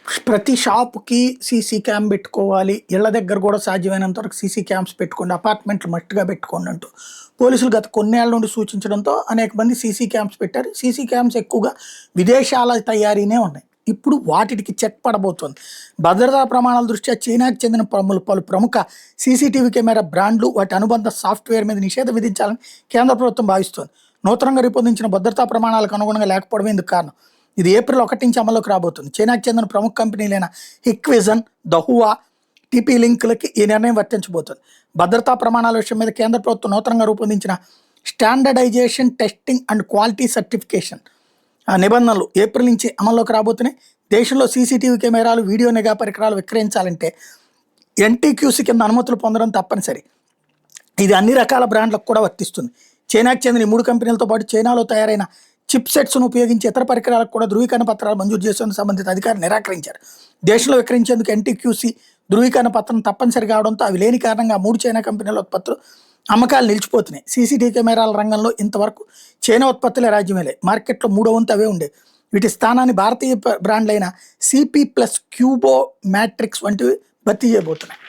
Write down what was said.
ప్రతి షాప్‌కి CC cam బెట్టుకోవాలి. ఇళ్ళ దగ్గర గూడా సాధ్యమైనంత వరకు సీసీ క్యామ్స్ పెట్టుకోండి. అపార్ట్‌మెంట్లు మస్ట్‌గా పెట్టుకోండి అంటూ పోలీసులు గత కొన్నేళ్ల నుండి సూచించడంతో అనేక మంది సీసీ క్యామ్స్ పెట్టారు. సీసీ క్యామ్స్ ఎక్కువగా విదేశాల తయారీనే ఉన్నాయి. ఇప్పుడు వాటికి చెక్ పడబోతోంది. భద్రతా ప్రమాణాల దృష్ట్యా చైనాకు చెందిన పలు ప్రముఖ సీసీటీవీ కెమెరా బ్రాండ్లు వాటి అనుబంధ సాఫ్ట్‌వేర్ మీద నిషేధం విధించాలని కేంద్ర ప్రభుత్వం భావిస్తోంది. నూతనంగా రూపొందించిన భద్రతా ప్రమాణాలకు అనుగుణంగా లేకపోవడమే ఇందుకు కారణం. ఇది ఏప్రిల్ 1 నుంచి అమల్లోకి రాబోతుంది. చైనాకు చెందిన ప్రముఖ కంపెనీలైన హిక్విజన్, దహువా, టీపీ లింక్‌లకి ఈ నిర్ణయం వర్తించబోతోంది. భద్రతా ప్రమాణాల విషయం మీద కేంద్ర ప్రభుత్వం నూతనంగా రూపొందించిన standardisation, testing and quality certification నిబంధనలు ఏప్రిల్ నుంచి అమల్లోకి రాబోతున్నాయి. దేశంలో సీసీటీవీ కెమెరాలు, వీడియో నిఘా పరికరాలు విక్రయించాలంటే ఎన్టీక్యూసీ కింద అనుమతులు పొందడం తప్పనిసరి. ఇది అన్ని రకాల బ్రాండ్లకు కూడా వర్తిస్తుంది. చైనాకు చెందిన ఈ 3 కంపెనీలతో పాటు చైనాలో తయారైన చిప్సెట్స్ను ఉపయోగించి ఇతర పరికరాలకు కూడా ధృవీకరణ పత్రాలు మంజూరు చేసేందుకు సంబంధిత అధికారులు నిరాకరించారు. దేశంలో విక్రయించేందుకు ఎన్టీక్యూసీ ధృవీకరణ పత్రం తప్పనిసరి కావడంతో అవి లేని కారణంగా 3 చైనా కంపెనీల ఉత్పత్తులు అమ్మకాలు నిలిచిపోతున్నాయి. సీసీటీవీ కెమెరాల రంగంలో ఇంతవరకు చైనా ఉత్పత్తులే రాజ్యమేలే. మార్కెట్లో 3వ వంతు అవే ఉండేవి. వీటి స్థానాన్ని భారతీయ బ్రాండ్లైన సిపి ప్లస్, క్యూబో, మ్యాట్రిక్స్ వంటివి భర్తీ చేయబోతున్నాయి.